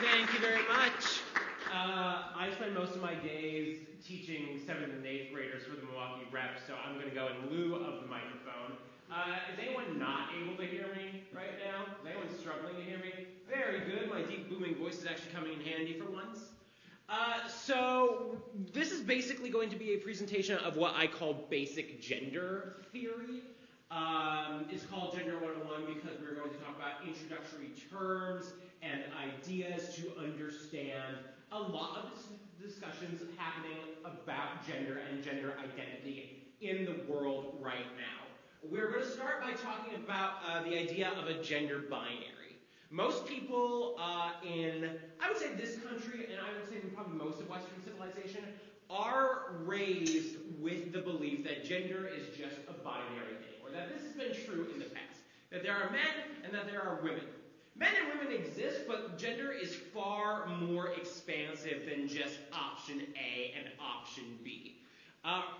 Thank you very much. I spend most of my days teaching 7th and 8th graders for the Milwaukee Rep, so I'm going to go in lieu of the microphone. Is anyone not able to hear me right now? Is anyone struggling to hear me? Very good. My deep booming voice is actually coming in handy for once. So this is basically going to be a presentation of what I call basic gender theory. It's called Gender 101 because we're going to talk about introductory terms and ideas to understand a lot of discussions happening about gender and gender identity in the world right now. We're going to start by talking about the idea of a gender binary. Most people in, I would say this country, and I would say probably most of Western civilization, are raised with the belief that gender is just a binary thing, or that this has been true in the past, that there are men and that there are women. Men and women exist, but gender is far more expansive than just option A and option B.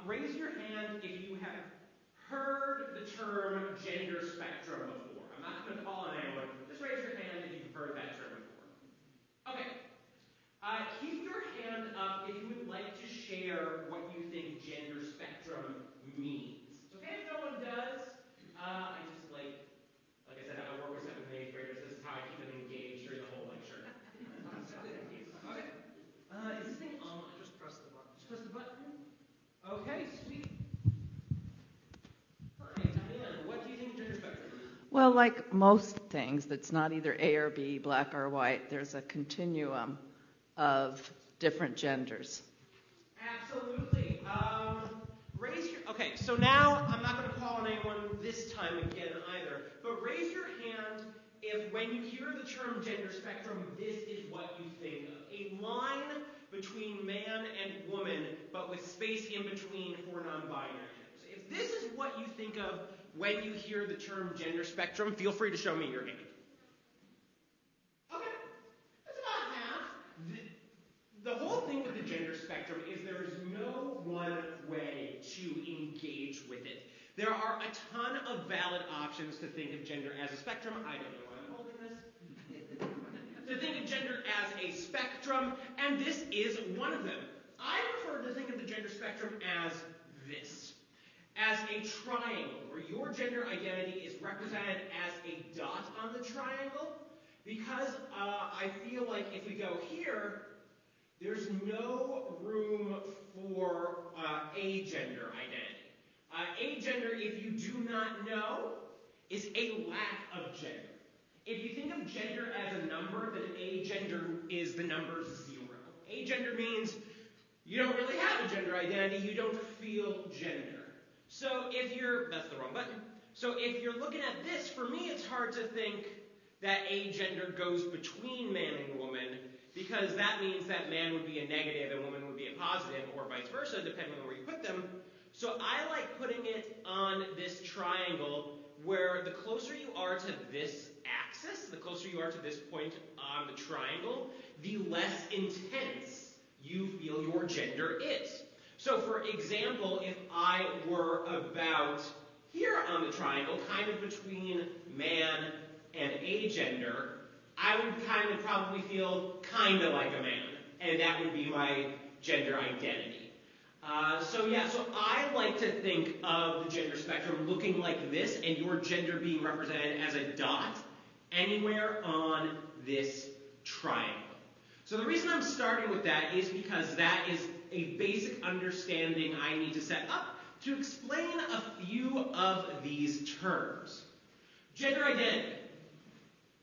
Raise your hand if you have heard the term gender spectrum before. I'm not going to call on anyone. Just raise your hand if you've heard that term before. Okay. Keep your hand up if you would like to share what you think gender spectrum means. Okay, if no one does, I just like I said, I work with 7th and 8th graders. This is how I keep them engaged during the whole lecture. Okay. Is this thing on? Just press the button. Just press the button? Okay, sweet. Hi, Diane. What do you think gender spectrum is? Well, like most things, that's not either A or B, black or white. There's a continuum of different genders. Absolutely. Okay, so now I'm not going to call on anyone this time again either, but raise your hand if when you hear the term gender spectrum, this is what you think of. A line between man and woman, but with space in between for non-binary genders. If this is what you think of when you hear the term gender spectrum, feel free to show me your hand. Okay, that's about half. The whole thing with the gender spectrum is there is no one way to engage with it. There are a ton of valid options to think of gender as a spectrum. I don't know why I'm holding this. To think of gender as a spectrum, and this is one of them. I prefer to think of the gender spectrum as this. As a triangle, where your gender identity is represented as a dot on the triangle, because I feel like if we go here, there's no room for a gender identity. A gender, if you do not know, is a lack of gender. If you think of gender as a number, then a gender is the number 0. A gender means you don't really have a gender identity, you don't feel gender. So if you're, that's the wrong button. So if you're looking at this, for me it's hard to think that a gender goes between man and woman, because that means that man would be a negative and woman would be a positive, or vice versa, depending on where you put them. So I like putting it on this triangle where the closer you are to this axis, the closer you are to this point on the triangle, the less intense you feel your gender is. So for example, if I were about here on the triangle, kind of between man and a gender, I would kind of probably feel kind of like a man, and that would be my gender identity. So I like to think of the gender spectrum looking like this, and your gender being represented as a dot anywhere on this triangle. So the reason I'm starting with that is because that is a basic understanding I need to set up to explain a few of these terms. Gender identity.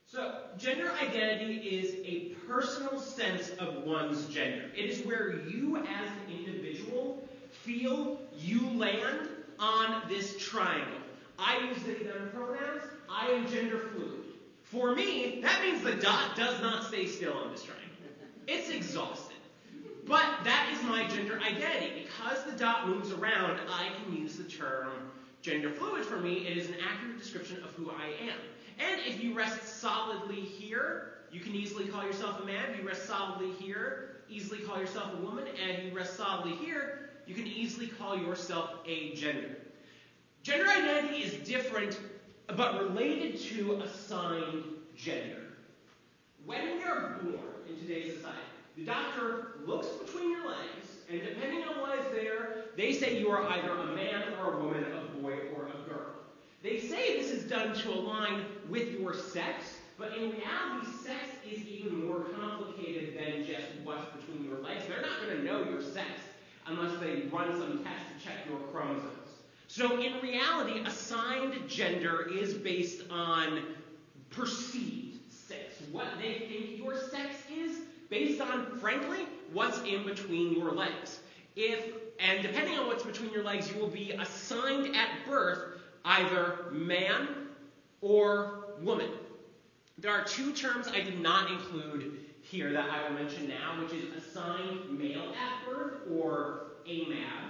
So, gender identity is a personal sense of one's gender. It is where you as an individual feel you land on this triangle. I use they, them pronouns. I am gender fluid. For me, that means the dot does not stay still on this triangle. It's exhausted. But that is my gender identity. Because the dot moves around, I can use the term gender fluid. For me, it is an accurate description of who I am. And if you rest solidly here, you can easily call yourself a man. If you rest solidly here, easily call yourself a woman. And if you rest solidly here, you can easily call yourself a gender. Gender identity is different, but related to assigned gender. When we are born, in today's society. The doctor looks between your legs, and depending on what is there, they say you are either a man or a woman, a boy or a girl. They say this is done to align with your sex, but in reality, sex is even more complicated than just what's between your legs. They're not going to know your sex unless they run some test to check your chromosomes. So in reality, assigned gender is based on perceived sex, what they think your sex is, based on, frankly, what's in between your legs. And depending on what's between your legs, you will be assigned at birth either man or woman. There are two terms I did not include here that I will mention now, which is assigned male at birth, or AMAB,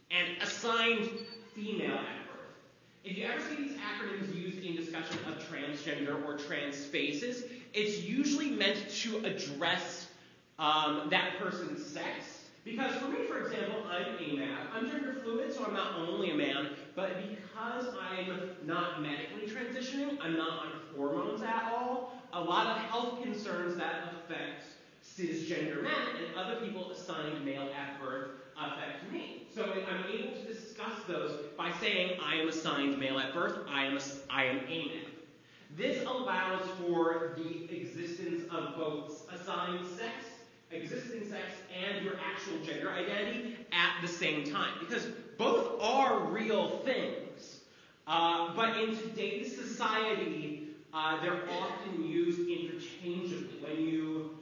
and assigned female at birth. If you ever see these acronyms used in discussion of transgender or trans spaces, it's usually meant to address that person's sex. Because for me, for example, I'm AMAB. I'm gender fluid, so I'm not only a man, but because I'm not medically transitioning, I'm not on hormones at all, a lot of health concerns that affect cisgender men and other people assigned male at birth affect me. So I'm able to discuss those by saying I am assigned male at birth, I am AMAB. This allows for the existence of both assigned sex, existing sex, and your actual gender identity at the same time, because both are real things. But in today's society, they're often used interchangeably.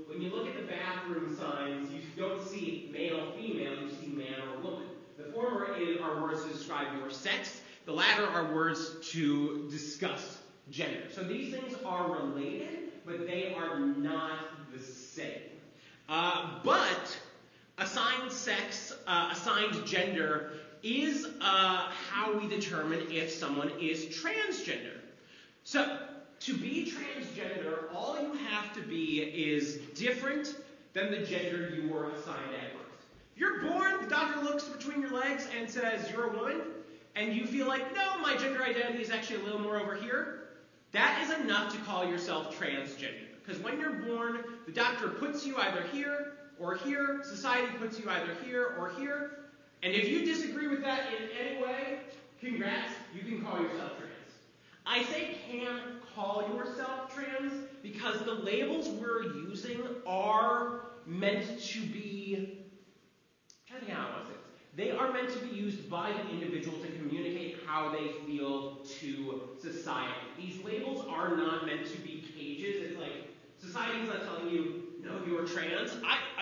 When you look at the bathroom signs, you don't see male, female, you see man or woman. The former are words to describe your sex. The latter are words to discuss gender. So these things are related, but they are not the same. But assigned sex, assigned gender, is how we determine if someone is transgender. So, to be transgender, all you have to be is different than the gender you were assigned at birth. If you're born, the doctor looks between your legs and says you're a woman, and you feel like, no, my gender identity is actually a little more over here, that is enough to call yourself transgender. Because when you're born, the doctor puts you either here or here, society puts you either here or here, and if you disagree with that in any way, congrats, you can call yourself trans. I say can call yourself trans because the labels we're using are meant to be, I think I want to say this. They are meant to be used by the individual to communicate how they feel to society. These labels are not meant to be cages. It's like society's not telling you, no, you're trans.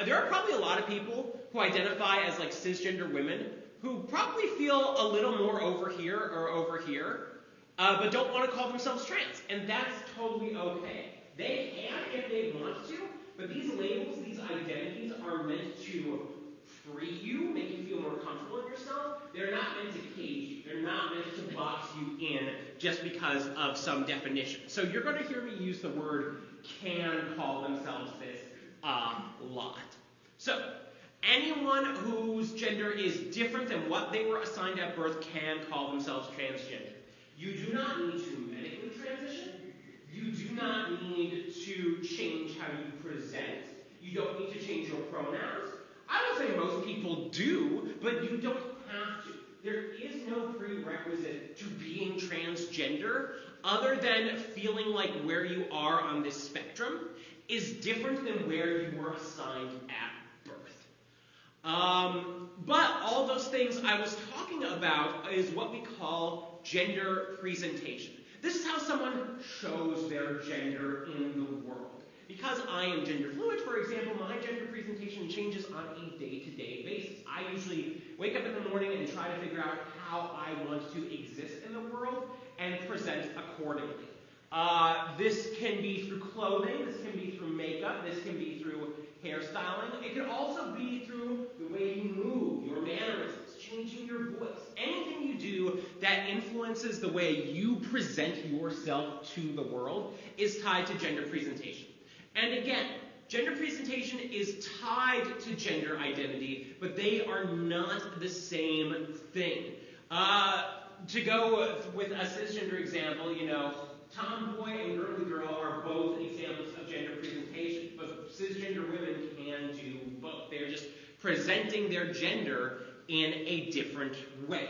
There are probably a lot of people who identify as like cisgender women who probably feel a little more over here or over here, but don't want to call themselves trans. And that's totally okay. They can if they want to, but these labels, these identities are meant to free you, make you feel more comfortable in yourself. They're not meant to cage you. They're not meant to box you in just because of some definition. So you're going to hear me use the word can call themselves this a lot. So anyone whose gender is different than what they were assigned at birth can call themselves transgender. You do not need to medically transition. You do not need to change how you present. You don't need to change your pronouns. I would say most people do, but you don't have to. There is no prerequisite to being transgender other than feeling like where you are on this spectrum is different than where you were assigned at birth. But all those things I was talking about is what we call gender presentation. This is how someone shows their gender in the world. Because I am gender fluid, for example, my gender presentation changes on a day-to-day basis. I usually wake up in the morning and try to figure out how I want to exist in the world and present accordingly. This can be through clothing, this can be through makeup, this can be through hairstyling. It can also be through the way you move, your mannerisms, changing your voice. Anything you do that influences the way you present yourself to the world is tied to gender presentation. And again, gender presentation is tied to gender identity, but they are not the same thing. To go with a cisgender example, tomboy and girly girl are both examples of gender presentation, but presenting their gender in a different way.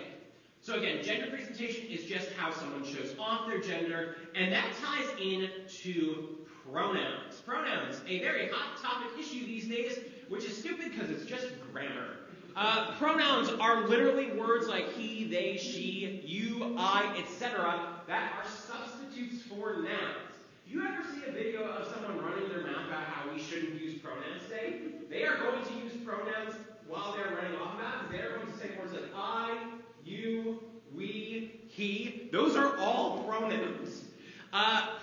So again, gender presentation is just how someone shows off their gender, and that ties in to pronouns. Pronouns, a very hot topic issue these days, which is stupid because it's just grammar. Pronouns are literally words like he, they, she, you, I, etc. that are substitutes for nouns. Do you ever see a video of someone running their mouth about how we shouldn't use pronouns today? They are going to use pronouns while they're running off about it. They're going to say words like I, you, we, he. Those are all pronouns.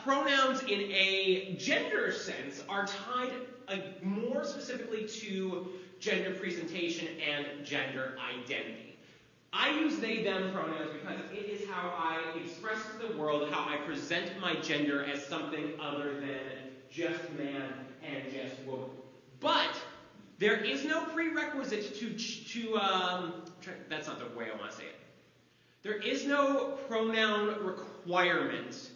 Pronouns in a gender sense are tied more specifically to gender presentation and gender identity. I use they, them pronouns because it is how I express to the world how I present my gender as something other than just man and just woman. But there is no prerequisite that's not the way I want to say it. There is no pronoun requirement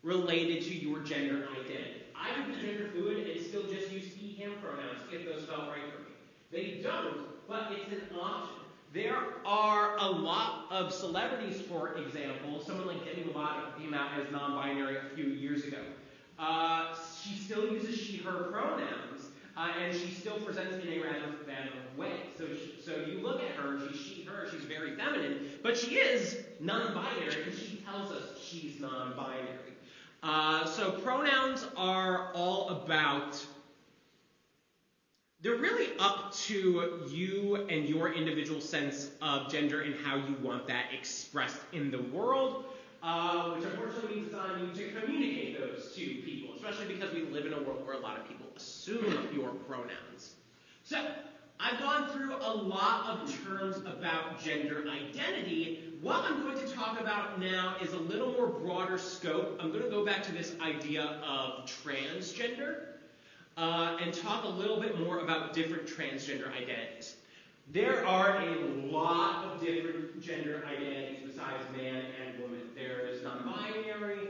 related to your gender identity. I could be gender fluid and still just use he, him pronouns if those felt right for me. They don't, but it's an option. There are a lot of celebrities, for example, someone like Demi Lovato came out as non-binary a few years ago. She still uses she, her pronouns, and she still presents in a rather feminine way. So you look at her, she's she, her, she's very feminine, but she is non-binary, and she tells us she's non-binary. So pronouns are all about, they're really up to you and your individual sense of gender and how you want that expressed in the world, which unfortunately means it's on you to communicate those to people, especially because we live in a world where a lot of people assume your pronouns. So, I've gone through a lot of terms about gender identity. What I'm going to talk about now is a little more broader scope. I'm going to go back to this idea of transgender and talk a little bit more about different transgender identities. There are a lot of different gender identities besides man and woman. There is non-binary,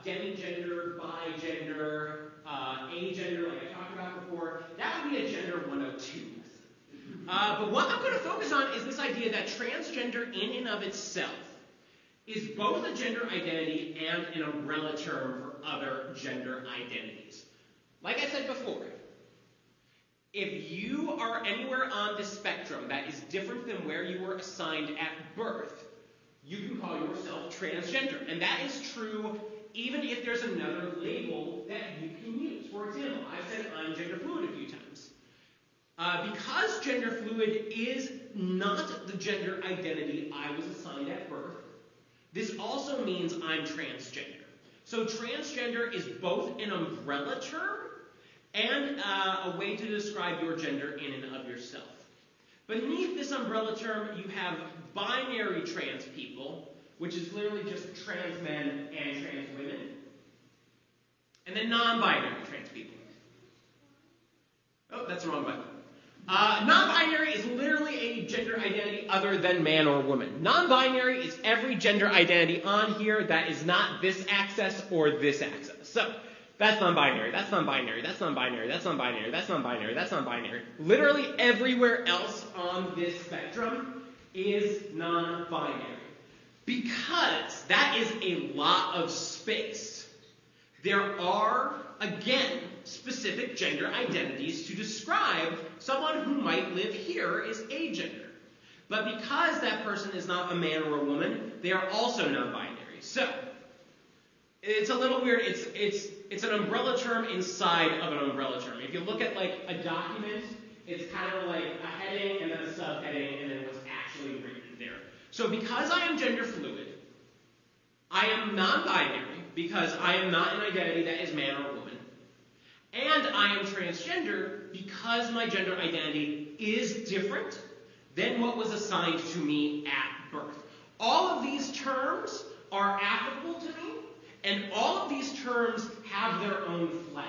demigender, bigender, agender, like I talked about before. That would be a gender 102. But what I'm going to focus on is this idea that transgender in and of itself is both a gender identity and an umbrella term for other gender identities. Like I said before, if you are anywhere on the spectrum that is different than where you were assigned at birth, you can call yourself transgender. And that is true even if there's another label that you can use. For example, I've said I'm gender fluid a few times. Because gender fluid is not the gender identity I was assigned at birth, this also means I'm transgender. So transgender is both an umbrella term and a way to describe your gender in and of yourself. Beneath this umbrella term, you have binary trans people, which is literally just trans men and trans women, and then non-binary trans people. Oh, that's the wrong button. Non-binary is literally a gender identity other than man or woman. Non-binary is every gender identity on here that is not this axis or this axis. So, that's non-binary, that's non-binary, that's non-binary, that's non-binary, that's non-binary, that's non-binary. Literally everywhere else on this spectrum is non-binary. Because that is a lot of space, there are, again, specific gender identities to describe someone who might live here as agender. But because that person is not a man or a woman, they are also non-binary. So, it's a little weird. It's an umbrella term inside of an umbrella term. If you look at like a document, it's kind of like a heading and then a subheading and then what's actually written there. So because I am gender fluid, I am non-binary because I am not an identity that is man or woman. And I am transgender because my gender identity is different than what was assigned to me at birth. All of these terms are applicable to me, and all of these terms have their own flag.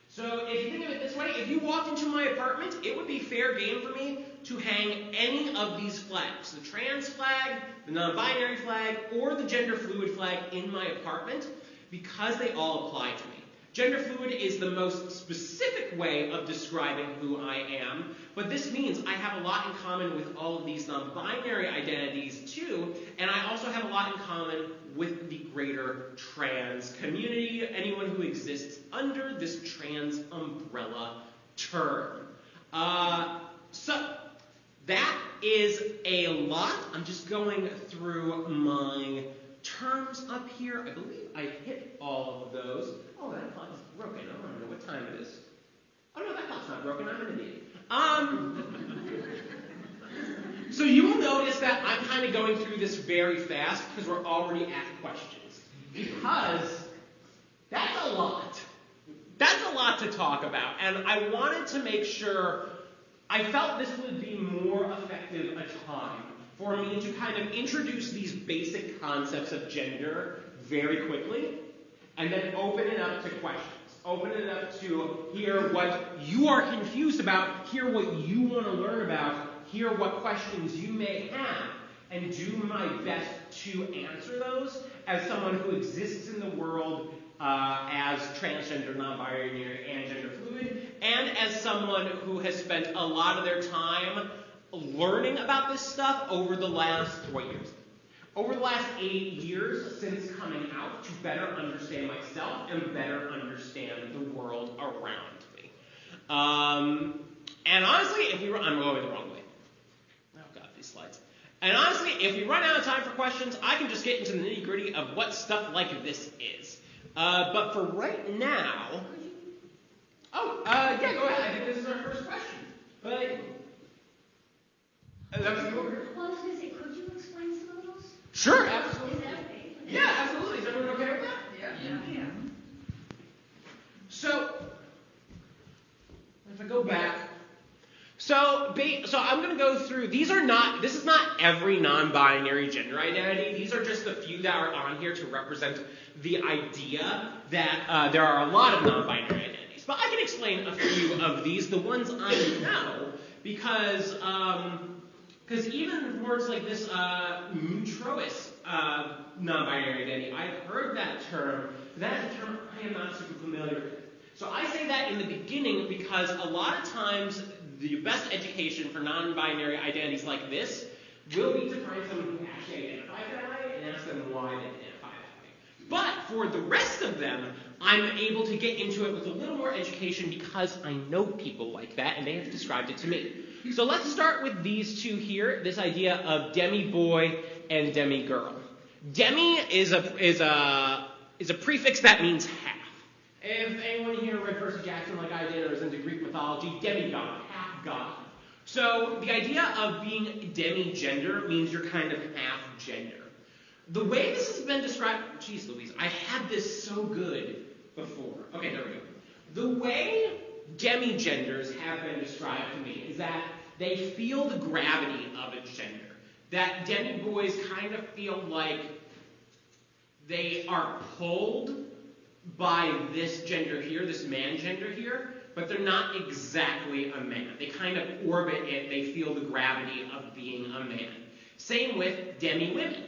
So if you think of it this way, if you walked into my apartment, it would be fair game for me to hang any of these flags. The trans flag, the non-binary flag, or the gender fluid flag in my apartment, because they all apply to me. Gender fluid is the most specific way of describing who I am, but this means I have a lot in common with all of these non-binary identities too, and I also have a lot in common with the greater trans community, anyone who exists under this trans umbrella term. So that is a lot. I'm just going through my terms up here. I believe I hit all of those. Oh, that clock's broken. I don't know what time it is. Oh no, that clock's not broken. I'm an idiot. So you will notice that I'm kind of going through this very fast because we're already at questions. Because that's a lot. That's a lot to talk about. And I wanted to make sure, I felt this would be more effective a time for me to kind of introduce these basic concepts of gender very quickly, and then open it up to questions. Open it up to hear what you are confused about, hear what you want to learn about, hear what questions you may have, and do my best to answer those as someone who exists in the world as transgender, non-binary, and gender fluid, and as someone who has spent a lot of their time learning about this stuff over the last, what years? Over the last 8 years since coming out to better understand myself and better understand the world around me. And honestly, if we run, I'm going the wrong way. Oh god, these slides. And honestly, if we run out of time for questions, I can just get into the nitty-gritty of what stuff like this is. But for right now, yeah, go ahead. I think this is our first question. But that was cool. Well, I was going to say, could you explain some of those? Sure, absolutely. Is that okay? Yeah, absolutely. Is everyone okay with that? Yeah. So, if I go back, so I'm going to go through, this is not every non-binary gender identity. These are just the few that are on here to represent the idea that there are a lot of non-binary identities. But I can explain a few of these, the ones I know, because even words like this, neutrois non-binary identity, I've heard that term, but that is a term I am not super familiar with. So I say that in the beginning because a lot of times the best education for non-binary identities like this will be to find someone who actually identifies that way and ask them why they identify that way. But for the rest of them, I'm able to get into it with a little more education because I know people like that and they have described it to me. So let's start with these two here, this idea of demi-boy and demi-girl. Demi is a prefix that means half. If anyone here read Percy Jackson like I did or is into Greek mythology, demigod, half god. So the idea of being demi-gender means you're kind of half gender. The way this has been described, geez Louise, I had this so good before. Okay, there we go. The way demi-genders have been described to me is that they feel the gravity of a gender. That demi-boys kind of feel like they are pulled by this gender here, this man gender here, but they're not exactly a man. They kind of orbit it, they feel the gravity of being a man. Same with demi-women.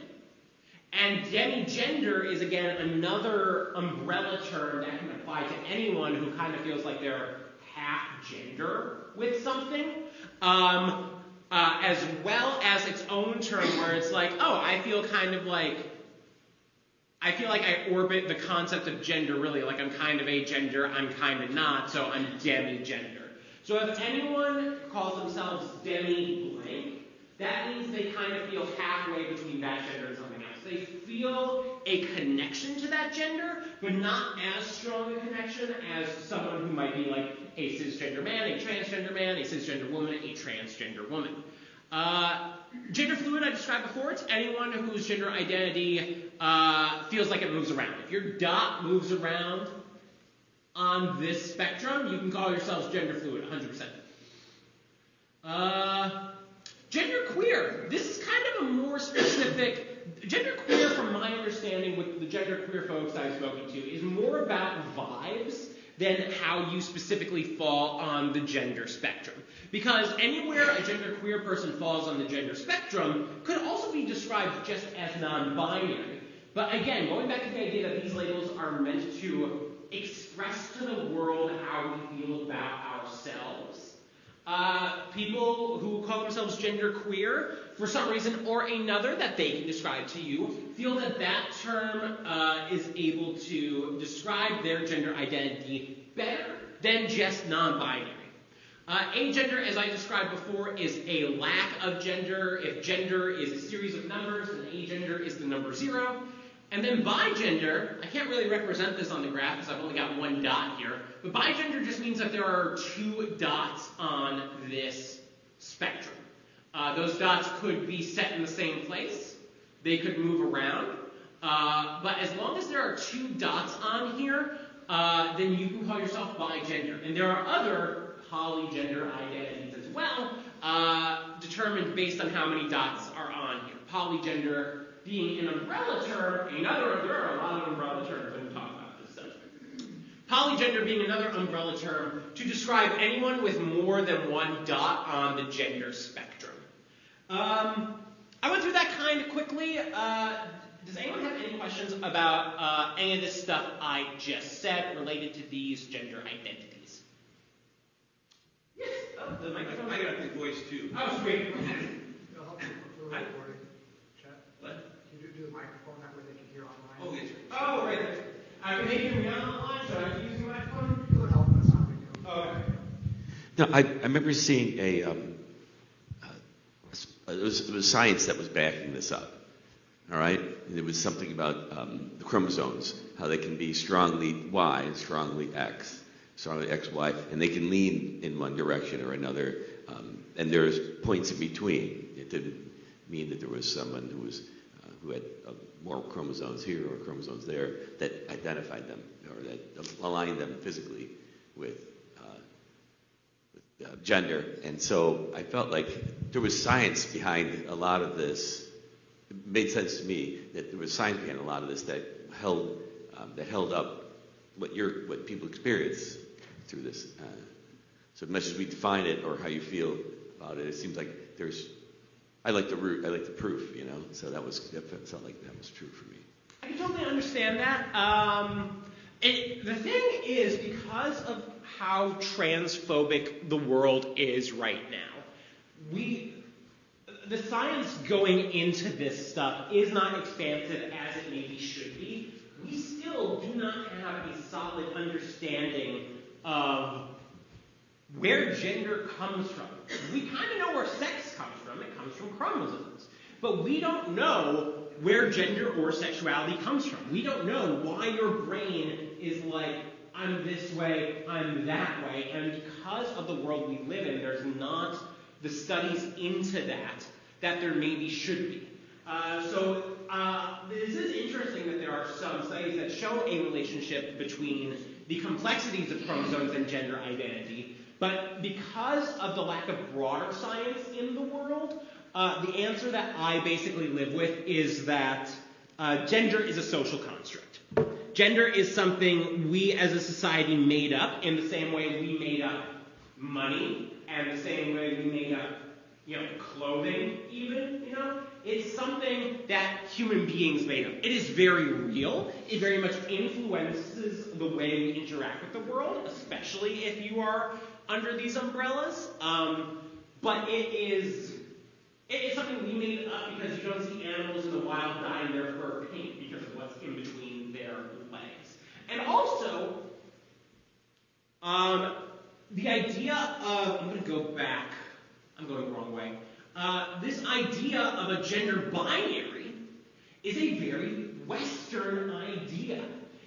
And demi-gender is, again, another umbrella term that can apply to anyone who kind of feels like they're half-gender with something, as well as its own term where it's like, oh, I feel like I orbit the concept of gender really, like I'm kind of a gender, I'm kind of not, so I'm demi-gender. So if anyone calls themselves demi-blank, that means they kind of feel halfway between that gender and something else. They feel a connection to that gender, but not as strong a connection as someone who might be like a cisgender man, a cisgender woman, a transgender woman. Gender fluid, I described before, it's anyone whose gender identity feels like it moves around. If your dot moves around on this spectrum, you can call yourselves gender fluid, 100%. Gender queer, this is kind of a more specific, gender queer from my understanding with the gender queer folks I've spoken to is more about vibes than how you specifically fall on the gender spectrum. Because anywhere a genderqueer person falls on the gender spectrum could also be described just as non-binary. But again, going back to the idea that these labels are meant to express people who call themselves genderqueer, for some reason or another that they can describe to you, feel that that term is able to describe their gender identity better than just non-binary. Agender, as I described before, is a lack of gender. If gender is a series of numbers, then agender is the number 0. And then bigender, I can't really represent this on the graph because I've only got one dot here, but bigender just means that there are 2 dots on this spectrum. Those dots could be set in the same place. They could move around. But as long as there are 2 dots on here, then you can call yourself bigender. And there are other polygender identities as well, determined based on how many dots are on here. Polygender being an umbrella term, there are a lot of umbrella terms when we talk about this subject. Polygender being another umbrella term to describe anyone with more than 1 dot on the gender spectrum. I went through that kind of quickly. Does anyone have any questions about any of this stuff I just said related to these gender identities? Yes. Oh, the microphone. I got a good voice too. Oh, sweet. It'll help for the recording. Chat. What? Can you do the microphone that way they can hear online? Oh, yes. Oh, right. Can they hear me online? Should I use the microphone? It would help us on video. Oh, okay. No, I remember seeing it was science that was backing this up. All right, and it was something about the chromosomes, how they can be strongly Y and strongly X, strongly XY, and they can lean in one direction or another. And there's points in between. It didn't mean that there was someone who had more chromosomes here or chromosomes there that identified them or that aligned them physically with gender. And so I felt like there was science behind a lot of this. It made sense to me that there was science behind a lot of this that held up what people experience through this. So as much as we define it or how you feel about it, it seems like I like the proof, you know. So that felt like that was true for me. I can totally understand that. The thing is, because of how transphobic the world is right now, the science going into this stuff is not expansive as it maybe should be. We still do not have a solid understanding of where gender comes from. We kind of know where sex comes from. It comes from chromosomes. But we don't know where gender or sexuality comes from. We don't know why your brain is like, I'm this way, I'm that way. And because of the world we live in, there's not the studies into that there maybe should be. This is interesting that there are some studies that show a relationship between the complexities of chromosomes and gender identity, but because of the lack of broader science in the world, the answer that I basically live with is that gender is a social construct. Gender is something we as a society made up in the same way we made up money and the same way we made up clothing even, It's something that human beings made up. It is very real. It very much influences the way we interact with the world, especially if you are under these umbrellas. But it's something we made up because you don't see animals in the wild dyeing their fur pink because of what's in between their legs. And also, the idea of, I'm going to go back. I'm going the wrong way. This idea of a gender binary is a very Western idea.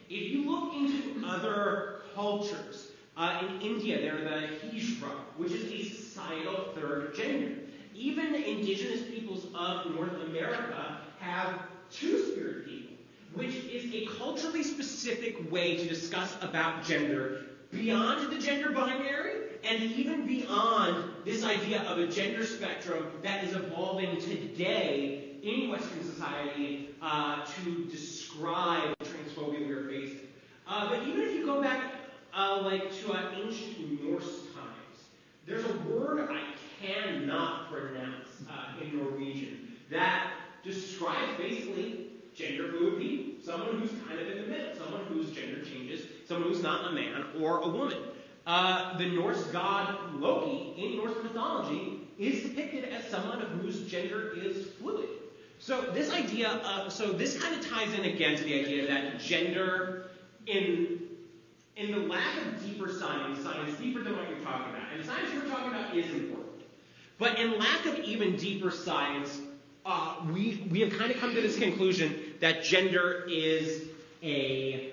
If you look into other cultures, in India, they're the Hijra, which is a societal third gender. Even indigenous peoples of North America have two-spirit people, which is a culturally specific way to discuss about gender beyond the gender binary and even beyond this idea of a gender spectrum that is evolving today in Western society to describe the transphobia we are facing. But even if you go back to ancient Norse times, there's a word I cannot pronounce in Norwegian that describes basically gender fluid people, someone who's kind of in the middle, someone whose gender changes, someone who's not a man or a woman. The Norse god Loki in Norse mythology is depicted as someone whose gender is fluid. So this idea, so this kind of ties in again to the idea that gender, in the lack of deeper science deeper than what you're talking about, and the science you're talking about is important, but in lack of even deeper science, we have kind of come to this conclusion that gender is a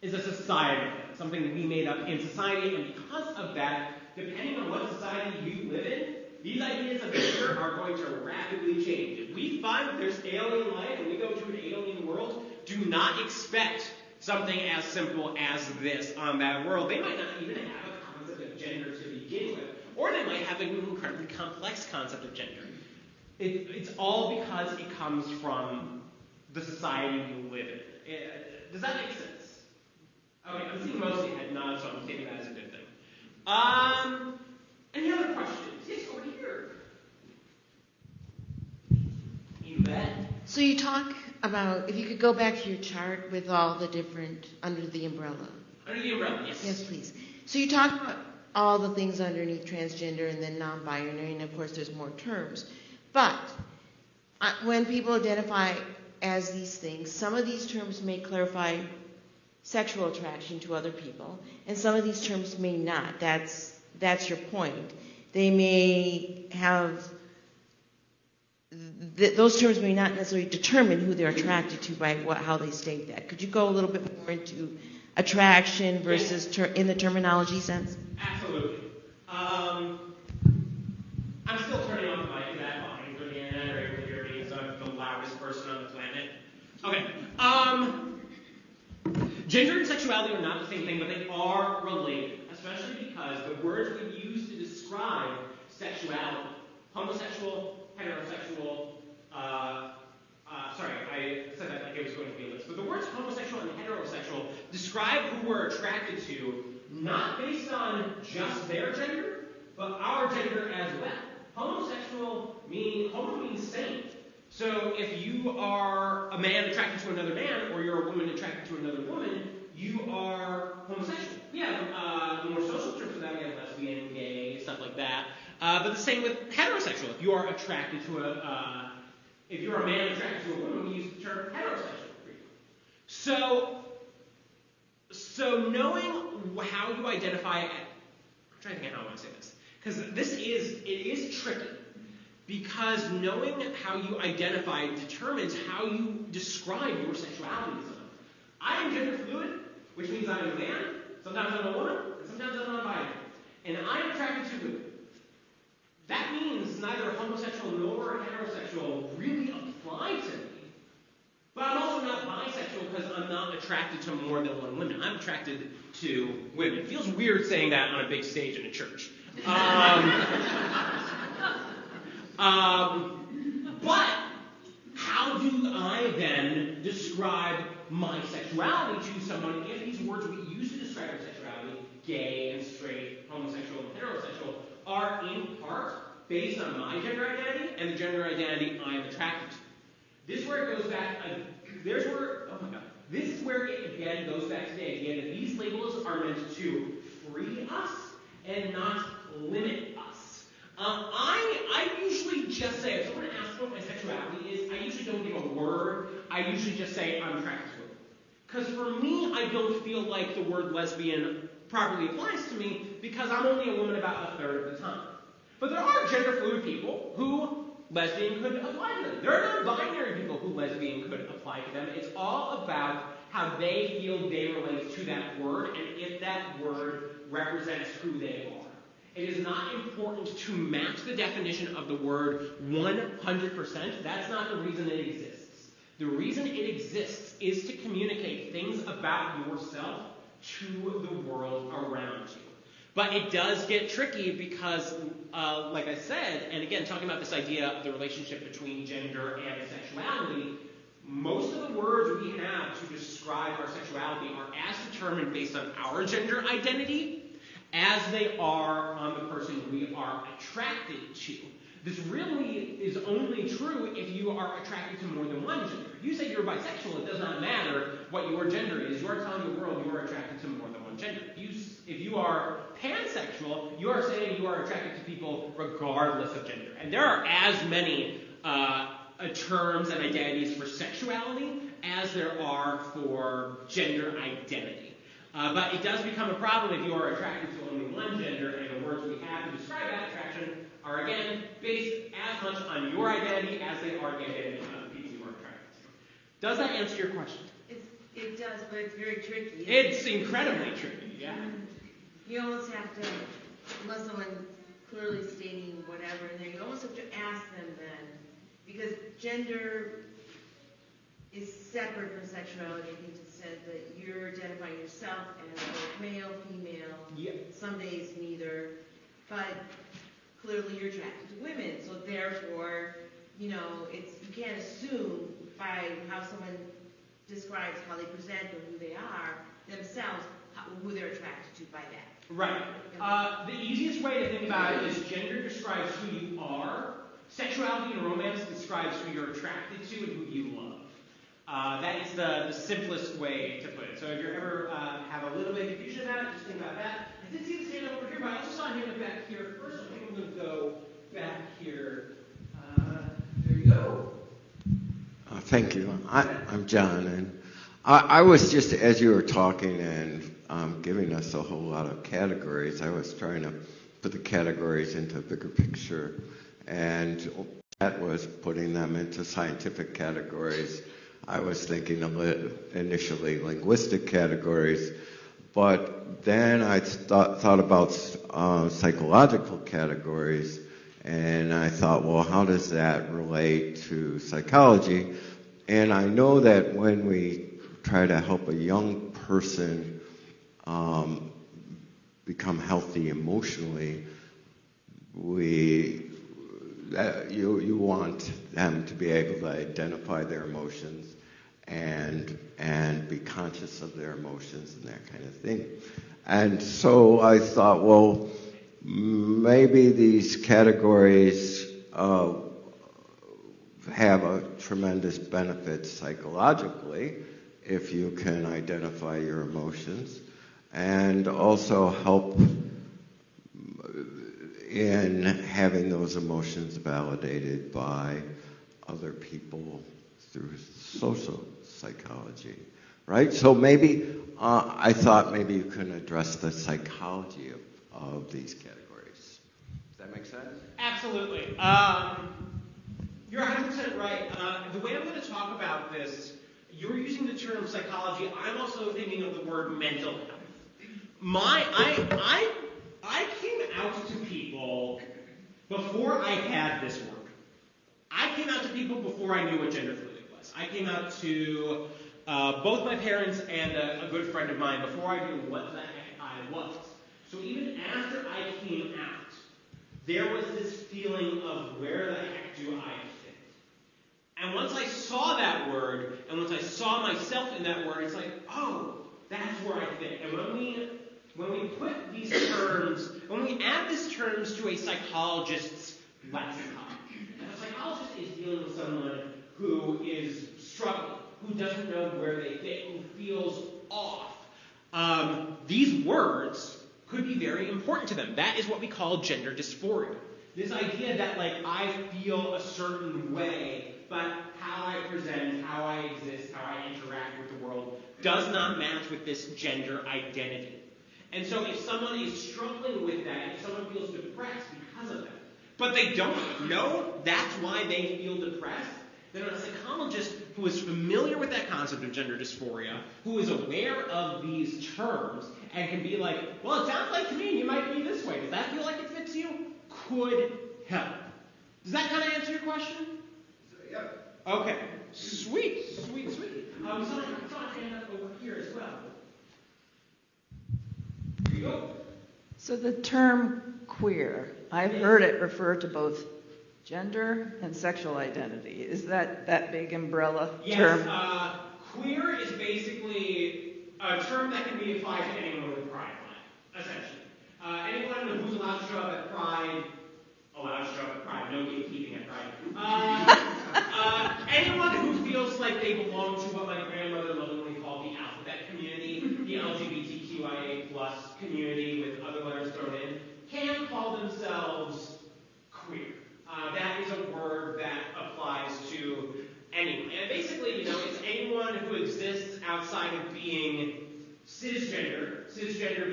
society thing, something we made up in society, and because of that, depending on what society you live in, these ideas of gender are going to rapidly change. If we find there's alien life and we go to an alien world, do not expect something as simple as this on that world. They might not even have a concept of gender to begin with, or they might have an incredibly complex concept of gender. It's all because it comes from the society you live in. Does that make sense? Okay, I'm seeing mostly head nods, so I'm taking that as a good thing. Any other questions? Yes, over here. You bet. So you talk about, if you could go back to your chart with all the different, under the umbrella. Under the umbrella, yes. Yes, please. So you talk about all the things underneath transgender and then non-binary, and of course there's more terms. But when people identify as these things, some of these terms may clarify sexual attraction to other people, and some of these terms may not. That's your point. They may have, those terms may not necessarily determine who they're attracted to by how they state that. Could you go a little bit more into attraction versus in the terminology sense? Absolutely. I'm still turning on the mic. Is that fine for the internet, or able to hear me? So I'm the loudest person on the planet. Okay. Gender and sexuality are not the same thing, but they are related, especially because the words we use to describe sexuality, homosexual, heterosexual, sorry, I said that like it was going to be a list, but the words homosexual and heterosexual describe who we're attracted to, not based on just their gender, but our gender as well. Homo means same. So if you are a man attracted to another man, or you're a woman attracted to another woman, you are homosexual. We have more social terms for that. We have lesbian, gay, stuff like that. But the same with heterosexual. If you are attracted to if you're a man attracted to a woman, we use the term heterosexual. So knowing how you identify, I'm trying to think of how I want to say this, because it is tricky. Because knowing how you identify determines how you describe your sexuality to someone. I am gender fluid, which means I'm a man, sometimes I'm a woman, and sometimes I'm non-binary. And I am attracted to women. That means neither homosexual nor heterosexual really apply to me. But I'm also not bisexual because I'm not attracted to more than one woman. I'm attracted to women. It feels weird saying that on a big stage in a church. But how do I then describe my sexuality to someone if these words we use to describe our sexuality, gay and straight, homosexual and heterosexual, are in part based on my gender identity and the gender identity I am attracted to? This is where it goes back, this is where it again goes back to the idea that these labels are meant to free us and not limit us. I usually just say, if someone asks what my sexuality is, I usually don't give a word. I usually just say I'm attracted to women. Because for me, I don't feel like the word lesbian properly applies to me because I'm only a woman about a third of the time. But there are gender fluid people who lesbian could apply to them. There are non-binary people who lesbian could apply to them. It's all about how they feel they relate to that word and if that word represents who they are. It is not important to match the definition of the word 100%. That's not the reason it exists. The reason it exists is to communicate things about yourself to the world around you. But it does get tricky because, like I said, and again, talking about this idea of the relationship between gender and sexuality, most of the words we have to describe our sexuality are as determined based on our gender identity as they are on the person we are attracted to. This really is only true if you are attracted to more than one gender. If you say you're bisexual, it does not matter what your gender is. You are telling the world you are attracted to more than one gender. If you you are pansexual, you are saying you are attracted to people regardless of gender. And there are as many terms and identities for sexuality as there are for gender identity. But it does become a problem if you are attracted to only one gender, and the words we have to describe that attraction are, again, based as much on your identity as they are the identity of the people you are attracted to. Does that answer your question? It does, but it's very tricky. It's incredibly tricky, yeah. You almost have to, unless someone clearly stating whatever, and then you almost have to ask them then, because gender is separate from sexuality. I think it said that you're identifying yourself as both male, female, some days neither, but clearly you're attracted to women, so therefore, you can't assume by how someone describes how they present or who they are themselves, who they're attracted to by that. Right. The easiest way to think about it is gender describes who you are. Sexuality and romance describes who you're attracted to and who you love. That is the simplest way to put it. So if you ever have a little bit of confusion about it, just think about that. I did see this hand over here, but I also saw a hand back here first. I think I'm going to go back here. There you go. Thank you. I'm John, and I was just, as you were talking and giving us a whole lot of categories, I was trying to put the categories into a bigger picture, and that was putting them into scientific categories. I was thinking of initially linguistic categories, but then I thought about psychological categories, and I thought, well, how does that relate to psychology? And I know that when we try to help a young person become healthy emotionally, you want them to be able to identify their emotions and be conscious of their emotions and that kind of thing. And so I thought, well, maybe these categories have a tremendous benefit psychologically if you can identify your emotions, and also help in having those emotions validated by other people through social psychology, right? So maybe I thought maybe you can address the psychology of these categories. Does that make sense? Absolutely. You're 100% right. The way I'm going to talk about this, you're using the term psychology. I'm also thinking of the word mental health. I came out to people before I had this word. I came out to people before I knew what gender fluid was. I came out to both my parents and a good friend of mine before I knew what the heck I was. So even after I came out, there was this feeling of where the heck do I fit? And once I saw that word, and once I saw myself in that word, it's like, oh, that's where I fit. And when we put these terms, when we add these terms to a psychologist's lexicon, and a psychologist is dealing with someone who is struggling, who doesn't know where they fit, who feels off, these words could be very important to them. That is what we call gender dysphoria. This idea that, I feel a certain way, but how I present, how I exist, how I interact with the world does not match with this gender identity. And so if someone is struggling with that, if someone feels depressed because of that, but they don't know that's why they feel depressed, then a psychologist who is familiar with that concept of gender dysphoria, who is aware of these terms, and can be like, well, it sounds like to me you might be this way. Does that feel like it fits you? Could help. Does that kind of answer your question? Yeah. Okay. Sweet. We saw a hand up over here as well. Here you go. So the term queer, I've heard it refer to both gender and sexual identity. Is that big umbrella term? Yes, queer is basically a term that can be applied to anyone with a pride flag, essentially. Anyone who's allowed to show up at Pride, no gatekeeping at Pride. Anyone who feels like they belong to what my grandmother lovingly called the alphabet community, the LGBTQIA+, plus community with other letters thrown in can call themselves queer. That is a word that applies to anyone. And basically, it's anyone who exists outside of being cisgender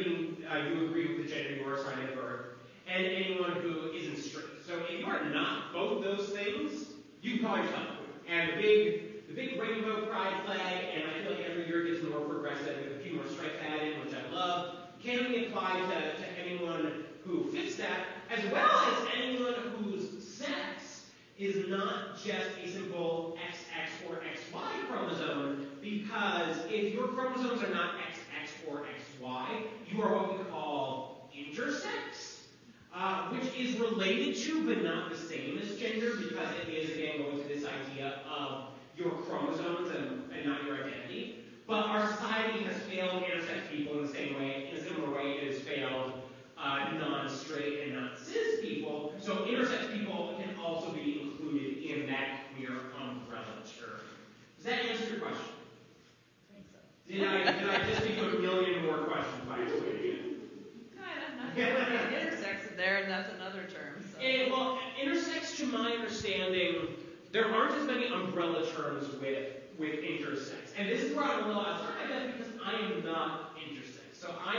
being you agree with the gender you are assigned at birth, and anyone who isn't straight. So if you are not both those things, you can call yourself queer. And the big rainbow pride flag, and I feel like every year it gets more progressive with a few more stripes added, which I love, can be applied to anyone who fits that, as well as anyone whose sex is not just a simple XX or XY chromosome, because if your chromosomes are not XX or XY, you are what we call intersex, which is related to but not the same as gender, because it is, again, going to this idea of your chromosomes and not your identity. But our society has failed intersex people in the same way, in a similar way it has failed non-straight and not cis people. So intersex people can also be included in that queer umbrella term. Does that answer your question? I think so. Did I just think of a million more questions by explaining it? Intersex in there, and that's another term. So. Well, intersex, to my understanding, there aren't as many umbrella terms with intersex. And this is where I'm a little outside of that because I am not intersex. So I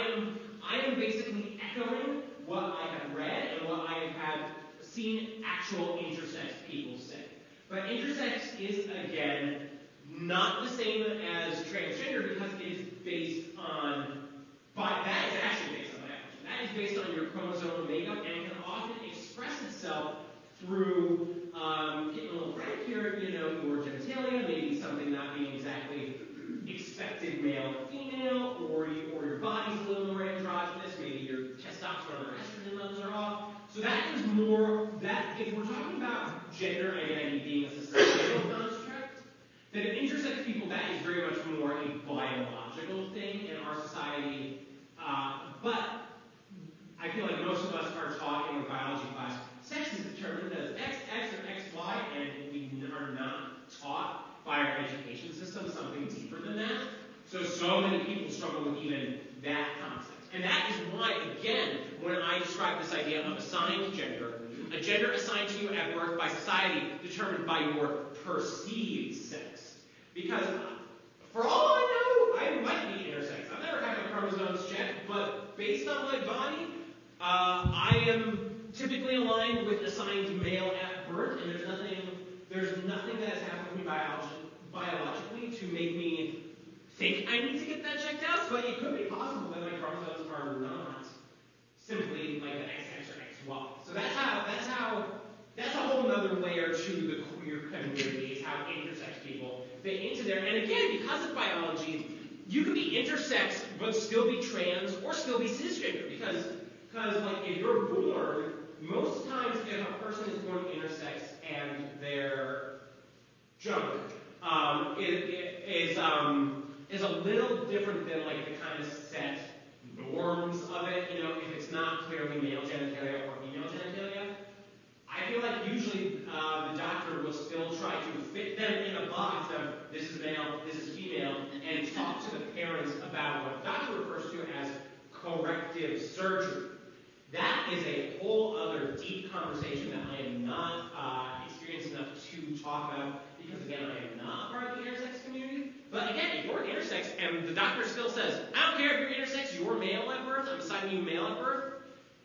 am basically echoing what I have read and what I have had seen actual intersex people say. But intersex is, again, not the same as transgender because it is based on, that is actually based on biology. That is based on your chromosomal makeup and can often express itself through, getting a little frank here, your genitalia, maybe something not being exactly expected male or female, or your body's a little more androgynous, maybe your testosterone or estrogen levels are off. So that is more, that if we're talking about gender identity being a societal construct, then intersex people, that is very much more a biological thing in our society. But I feel like most of us are taught in a biology class, sex is determined as XX or XY, and we are not taught by our education system something deeper than that. So many people struggle with even that concept. And that is why, again, when I describe this idea of assigned gender, a gender assigned to you at birth by society determined by your perceived sex. Because for all I know, I might be intersex. I've never had my chromosomes checked, but based on my body, I am typically aligned with assigned male at birth, and there's nothing that has happened to me biologically to make me think I need to get that checked out, but it could be possible that my chromosomes are not simply like an XX or XY. So that's a whole nother layer to the queer community, is how intersex people fit into there. And again, because of biology, you can be intersex but still be trans or still be cisgender, because like if you're born, most times if a person is born intersex and they're junk, is a little different than like the kind of set norms of it. If it's not clearly male genitalia or female genitalia, I feel like usually the doctor will still try to fit them in a box of this is male, this is female, and talk to the parents about what the doctor refers to as corrective surgery. That is a whole other deep conversation that I am not experienced enough to talk about because, again, I am not part of the intersex community. But again, if you're intersex and the doctor still says, I don't care if you're intersex, you're male at birth, I'm assigning you male at birth,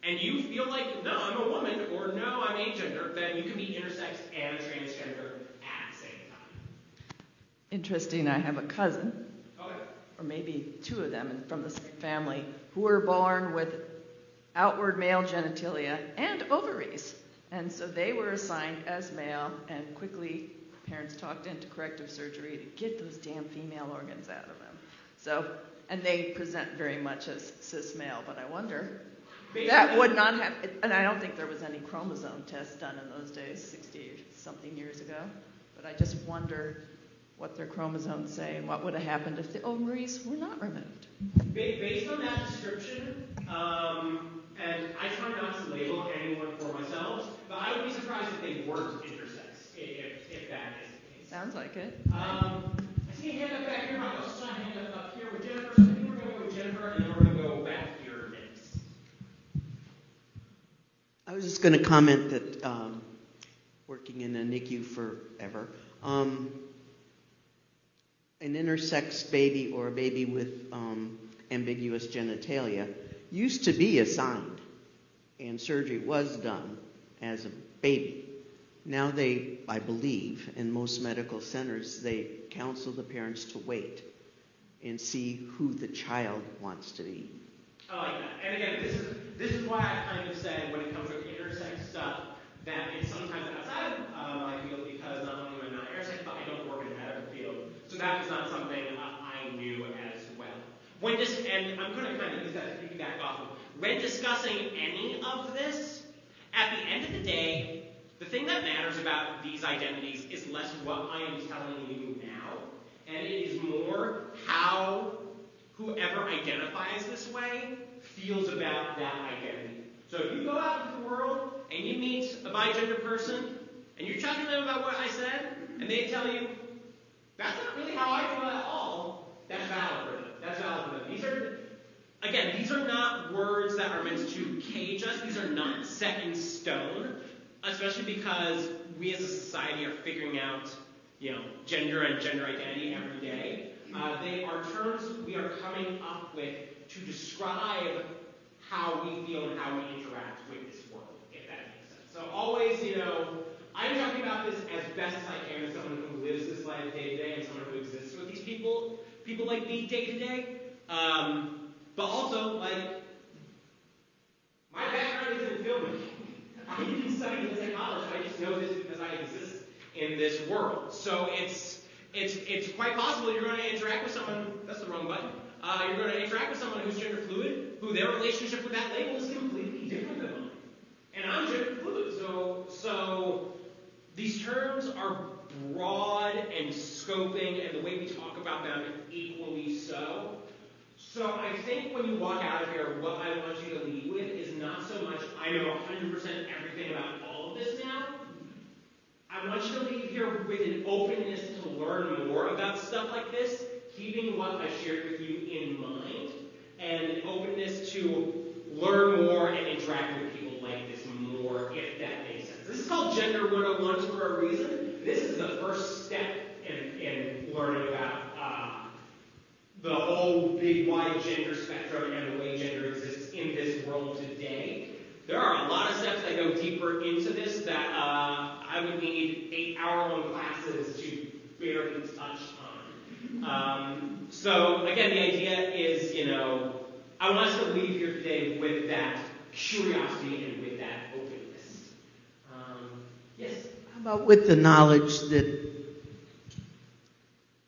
and you feel like, no, I'm a woman, or no, I'm agender, then you can be intersex and transgender at the same time. Interesting, I have a cousin, or maybe two of them from the same family, who were born with outward male genitalia and ovaries. And so they were assigned as male, and quickly parents talked into corrective surgery to get those damn female organs out of them. So, and they present very much as cis male, but I wonder, that would not have, and I don't think there was any chromosome test done in those days, 60-something years ago, but I just wonder what their chromosomes say and what would have happened if the ovaries were not removed. Based on that description, and I try not to label anyone for myself, but I would be surprised if they weren't intersex, if that is the case. Sounds like it. I see a hand up back here, but I'll also try a hand up here with Jennifer, so I think we're going to go with Jennifer, and then we're going to go back just going to comment that working in a NICU forever, an intersex baby or a baby with ambiguous genitalia used to be assigned, and surgery was done as a baby. Now they, I believe, in most medical centers, they counsel the parents to wait and see who the child wants to be. I like that. And again, this is why I kind of said when it comes to intersex stuff that it's sometimes outside of my field, because not only am I not intersex, but I don't work in the medical field. So that was not something I knew as well. And I'm going to kind of use that to piggyback off of, when discussing any of this, at the end of the day, the thing that matters about these identities is less what I am telling you now, and it is more how whoever identifies this way feels about that identity. So if you go out into the world and you meet a bigender person and you're talking to them about what I said, and they tell you, that's not really how I feel at all, that's valid for them. That's valid for them. These are not words that are meant to cage us. These are not set in stone, especially because we as a society are figuring out, gender and gender identity every day. They are terms we are coming up with to describe how we feel and how we interact with this world, if that makes sense. So always, I'm talking about this as best as I can as someone who lives this life day to day and someone who exists with these people like me day to day. But also, my background is in filmmaking. I didn't study this in college. I just know this because I exist in this world. So it's quite possible you're going to interact with someone. That's the wrong button. You're going to interact with someone who's gender fluid, who their relationship with that label is completely different than mine. And I'm gender fluid. So these terms are broad and scoping, and the way we talk about them equally so. So I think when you walk out of here, what I want you to leave with is not so much, I know 100% everything about all of this now. I want you to leave here with an openness to learn more about stuff like this, keeping what I shared with you in mind, and an openness to learn more and interact with people like this more, if that makes sense. This is called Gender 101 for a reason. This is the first step in learning about the whole big wide gender spectrum and the way gender exists in this world today. There are a lot of steps that go deeper into this that I would need 8-hour-long classes to barely touch on. So again, the idea is, I want us to leave here today with that curiosity and with that openness. Yes? How about with the knowledge that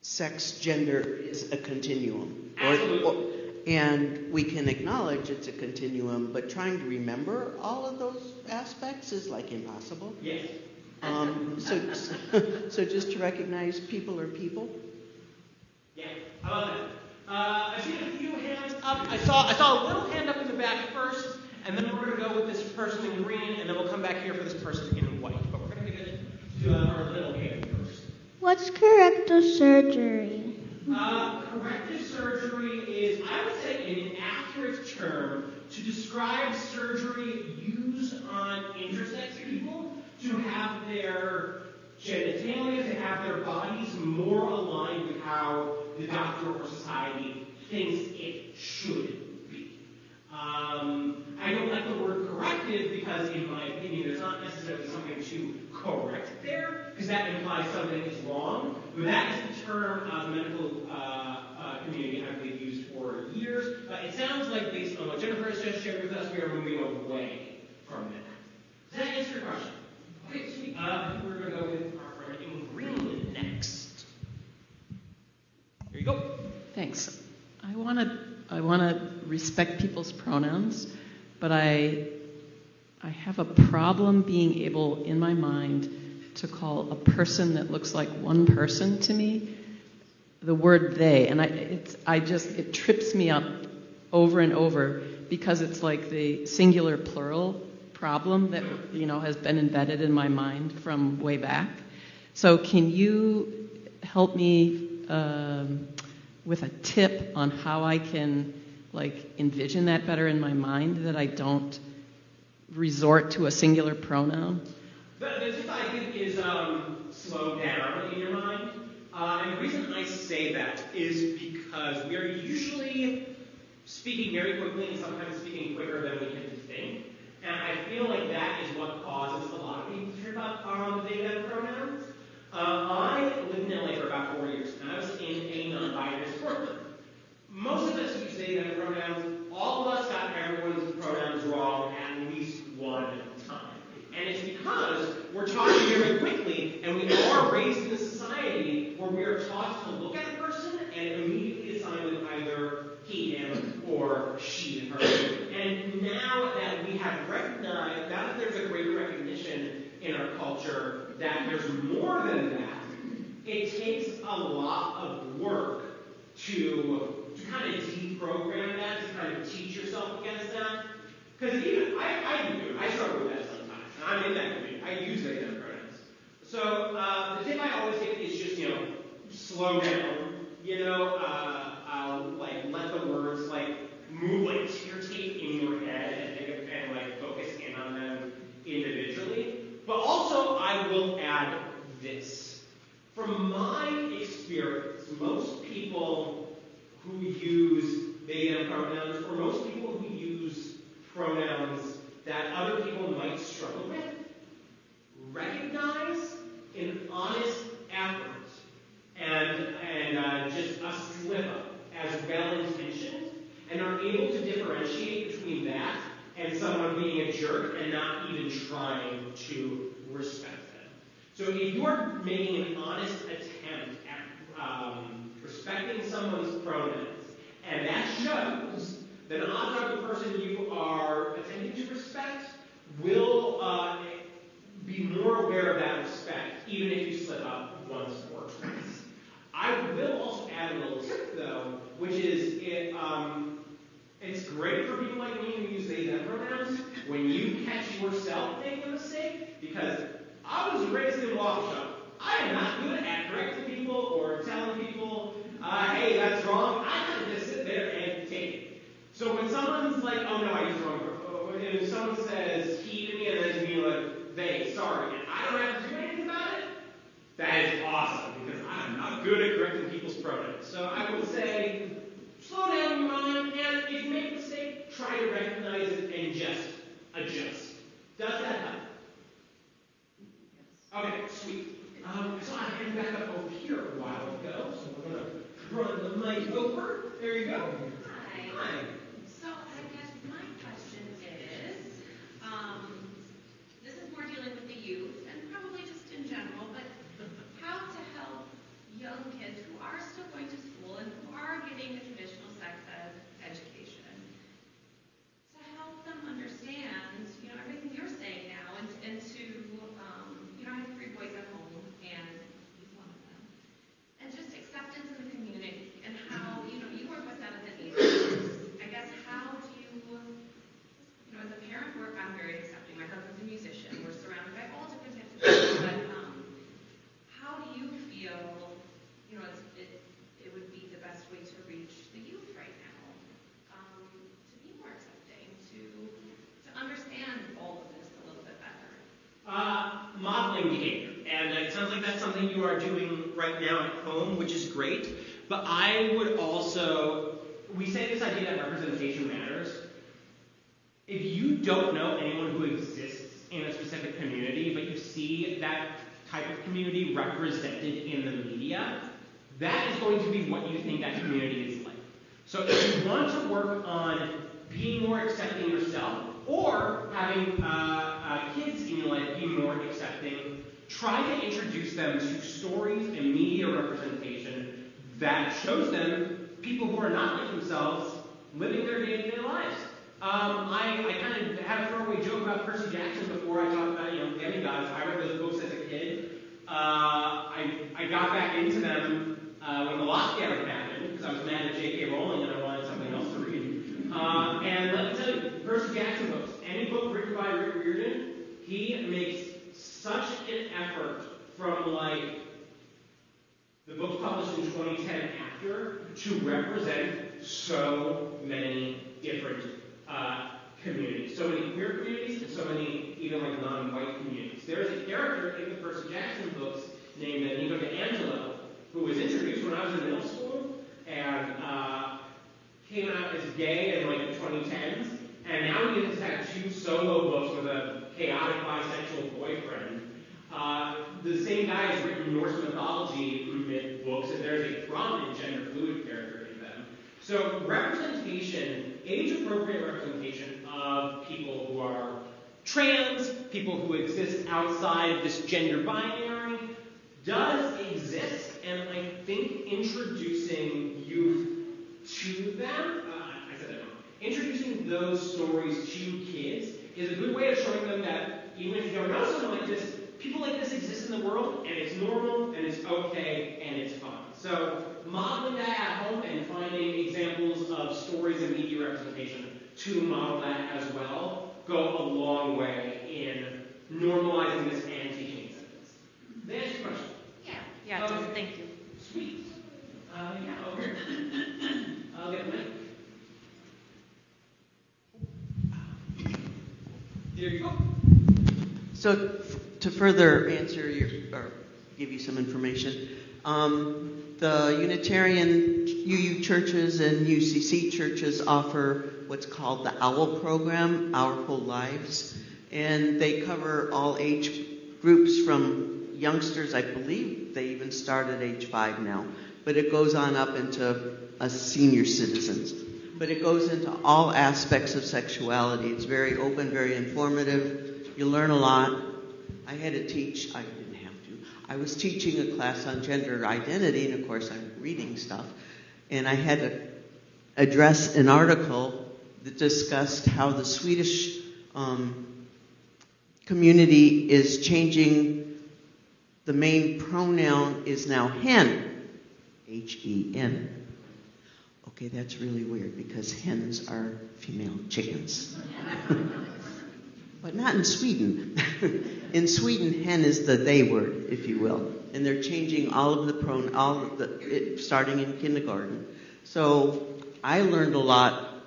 sex, gender is a continuum? Absolutely. And we can acknowledge it's a continuum, but trying to remember all of those aspects is like impossible. Yes. So just to recognize people are people. Yeah, I love that. I've seen a few hands up. I saw a little hand up in the back first, and then we're going to go with this person in green, and then we'll come back here for this person in white. But we're going to give it to our little hand first. What's corrective surgery? Corrective surgery is, I would say, an inaccurate term to describe surgery used on intersex people to have their genitalia, to have their bodies more aligned with how the doctor or society thinks it should be. I don't like the word corrective because, in my opinion, there's not necessarily something to correct there, because that implies something is wrong. But that is the term the medical community, I believe, used for years. But it sounds like, based on what Jennifer has just shared with us, we are moving away from that. Does that answer your question? Okay, sweet. We're going to go with our friend in green next. Here you go. Thanks. I want to respect people's pronouns, but I have a problem being able in my mind to call a person that looks like one person to me the word they, and it trips me up over and over because it's like the singular plural problem that has been embedded in my mind from way back. So can you help me with a tip on how I can envision that better in my mind, that I don't resort to a singular pronoun? The tip I give is slow down in your mind. And the reason I say that is because we are usually speaking very quickly and sometimes speaking quicker than we can think. And I feel like that is what causes a lot of people to trip up on the they them pronouns. I lived in LA for about 4 years, and I was in a non-binary support group. Most of us use they them pronouns. All of us got everyone's pronouns wrong at least one time. And it's because we're talking very quickly, and we are raised in a society where we are taught to look at a person and immediately assign them either he, him, or she, her. And now that we have recognized, now that there's a greater recognition in our culture that there's more than that, it takes a lot of work to kind of deprogram that, to kind of teach yourself against that. Because even, I struggle with that sometimes, and I'm in that community. I use they, them pronouns. So the tip I always give is just, slow down, like let the words like move like tear tape in your head and like focus in on them individually. But also I will add this. From my experience, most people who use they, them pronouns, or most people who use pronouns that other people might struggle with, recognize an honest effort and just a slip-up as well-intentioned, and are able to differentiate between that and someone being a jerk and not even trying to respect them. So if you're making an honest attempt at respecting someone's pronouns, and that shows, then odds are the person you are attempting to respect will be more aware of that respect, even if you slip up once or twice. I will also add a little tip, though, which is it's great for people like me who use they, them pronouns when you catch yourself making a mistake, because I was raised in Waukesha. I am not good at correcting people or telling people, hey, that's wrong. I kind of just sit there and take it. So when someone's like, oh no, I used the wrong word, and someone says he to me and then to me like, they, sorry, and I don't have to do anything about it, that is awesome, because I'm not good at correcting people's pronouns. So I would say, slow down your mind, and if you make a mistake, try to recognize it and just adjust. Does that help? Okay, sweet. So I handed back up over here a while ago, so we're going to run the mic over. There you go. Hi. Hi. So I guess my question is, this is more dealing with the youth and probably just in general, but how to help young kids who are still going to school and who are getting a traditional sex ed education to help them understand, everything you're saying now, and to, I have 3 boys at home, and he's one of them, and just acceptance in the community, and how, you work with them at the age. I guess how do you, as a parent work, I'm very accepting. My husband's a musician. We're surrounded by all different types of people, but how do you feel, it would be the best way to reach the youth right now, to be more accepting, to understand all of this a little bit better? Modeling behavior. And it sounds like that's something you are doing right now at home, which is great. But I would also, we say this idea that representation matters. If you don't know anyone who exists in a specific community, but you see that type of community represented in the media, that is going to be what you think that community is like. So if you want to work on being more accepting yourself, or having kids in your life be more accepting, try to introduce them to stories and media representation that shows them people who are not like themselves living their day-to-day lives. I kind of had a throwaway joke about Percy Jackson before I talked about, demigods. I read those books as a kid. I got back into them when the lockdown happened, because I was mad at J.K. Rowling and I wanted something else to read. And let me tell you, Percy Jackson books, any book written by Rick Riordan, he makes such an effort from the book published in 2010 after to represent so many different communities, so many queer communities, and so many even like non-white communities. There's a character in the Percy Jackson books named Nico D'Angelo, who was introduced when I was in middle school, and came out as gay in like the 2010s, and now he has had 2 solo books with a chaotic bisexual boyfriend. The same guy has written Norse mythology myth books, and there's a prominent gender fluid character in them. So representation, age-appropriate representation of people who are trans, people who exist outside this gender binary, does exist, and I think introducing youth to them, introducing those stories to kids is a good way of showing them that even if you don't know someone like this, people like this exist in the world, and it's normal, and it's okay, and it's fun. So modeling that at home and finding examples of stories and media representation to model that as well go a long way in normalizing this and teaching acceptance. Did that answer your question? Yeah, it does. Thank you. Sweet. Yeah, over here. I'll get a mic. There you go. So to further answer or give you some information, the Unitarian UU churches and UCC churches offer what's called the OWL program, Our Whole Lives, and they cover all age groups from youngsters. I believe they even start at age 5 now, but it goes on up into senior citizens. But it goes into all aspects of sexuality. It's very open, very informative. You learn a lot. I had to teach, I didn't have to. I was teaching a class on gender identity, and of course I'm reading stuff. And I had to address an article that discussed how the Swedish community is changing. The main pronoun is now hen, H-E-N. Okay, that's really weird because hens are female chickens. But not in Sweden. In Sweden, hen is the they word, if you will. And they're changing all of the starting in kindergarten. So I learned a lot.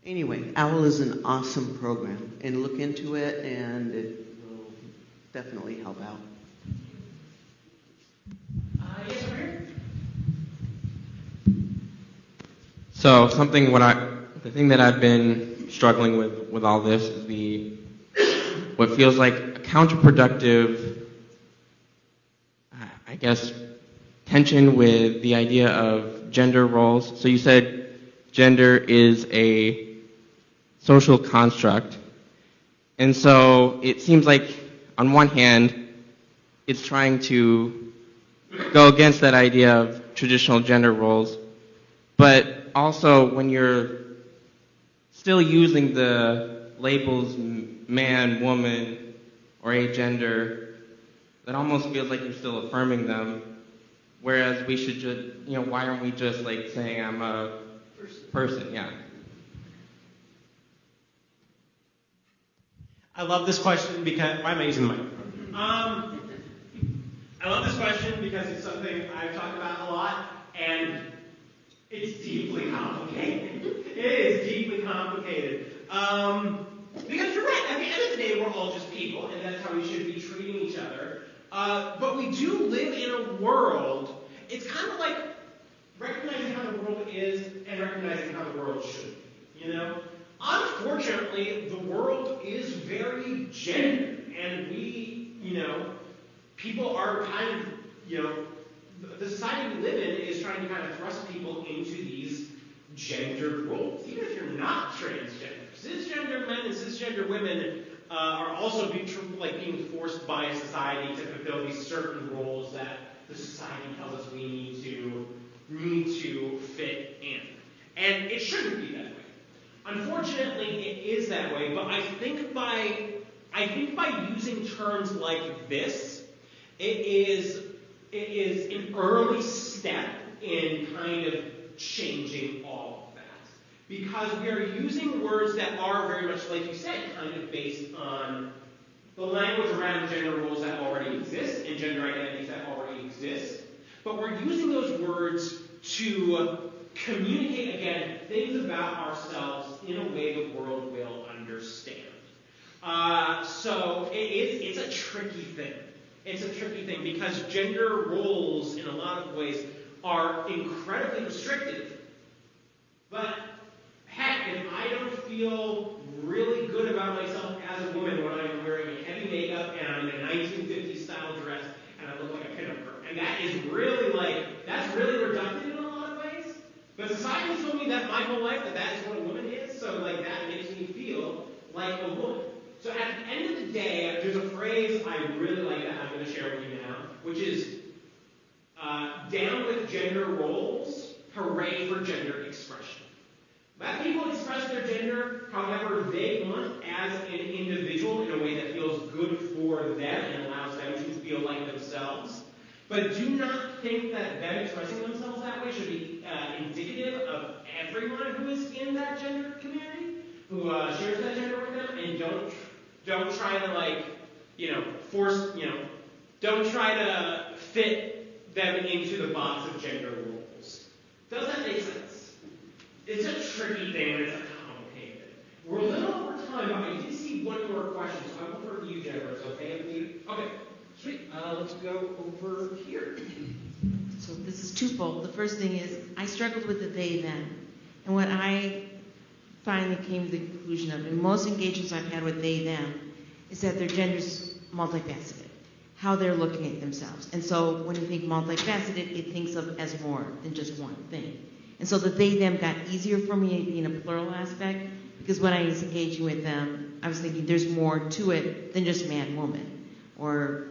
Anyway, OWL is an awesome program. And look into it, and it will definitely help out. Yes, over here. So the thing that I've been struggling with all this is what feels like a counterproductive, I guess, tension with the idea of gender roles. So you said gender is a social construct. And so it seems like on one hand, it's trying to go against that idea of traditional gender roles, but also when you're still using the labels man, woman, or agender, that almost feels like you're still affirming them, whereas we should just, why aren't we just like saying I'm a person, yeah. I love this question because, why am I using the microphone? I love this question because it's something I've talked about a lot, and it's deeply complicated. It is deeply complicated. Because you're right, at the end of the day, we're all just people, and that's how we should be treating each other. But we do live in a world, it's kind of like recognizing how the world is and recognizing how the world should be, Unfortunately, the world is very gendered, and we, people are kind of, the society we live in is trying to kind of thrust people into these gendered roles, even if you're not transgender. Cisgender men and cisgender women are also being forced by society to fulfill these certain roles that the society tells us we need to fit in. And it shouldn't be that way. Unfortunately, it is that way, but I think by using terms like this, it is an early step in kind of changing all of that. Because we are using words that are very much, like you said, kind of based on the language around gender roles that already exist and gender identities that already exist. But we're using those words to communicate, again, things about ourselves in a way the world will understand. So it's a tricky thing. It's a tricky thing because gender roles, in a lot of ways, are incredibly restrictive. But heck, if I don't feel really good about myself as a woman when I'm wearing heavy makeup and I'm in a 1950s style dress and I look like a pinup girl, and that is really that's really reductive in a lot of ways. But society told me that my whole life that is what a woman is, so that makes me feel like a woman. So at the end of the day, there's a phrase I really like that I'm going to share with you now, which is down with gender roles, hooray for gender expression. Let people express their gender however they want as an individual in a way that feels good for them and allows them to feel like themselves. But do not think that them expressing themselves that way should be indicative of everyone who is in that gender community, who shares that gender with them, and don't try to force, don't try to fit them into the box of gender roles. Does that make sense? It's a tricky thing and it's complicated. We're a little over time, but I did see one more question, so I will refer to you, Jennifer. It's okay with you? Okay, sweet. Let's go over here. So this is twofold. The first thing is I struggled with the they, them. And what I finally came to the conclusion of, in most engagements I've had with they, them, is that their gender's multifaceted, how they're looking at themselves. And so when you think multifaceted, it thinks of as more than just one thing. And so the they, them got easier for me in a plural aspect, because when I was engaging with them, I was thinking there's more to it than just man, woman, or,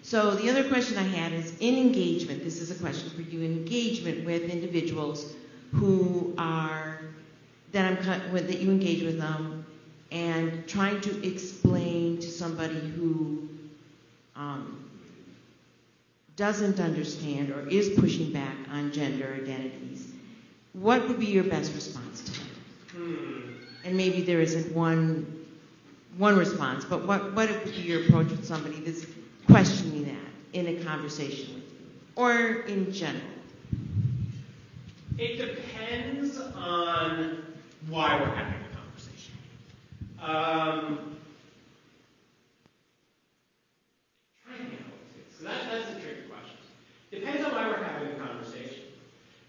So the other question I had is, in engagement, this is a question for you, in engagement with individuals who are, that you engage with them, and trying to explain to somebody who doesn't understand or is pushing back on gender identities, what would be your best response to that? And maybe there isn't one response, but what would be your approach with somebody that's questioning that in a conversation with you, or in general? It depends on why we're having a conversation. So that's a tricky question. Depends on why we're having a conversation.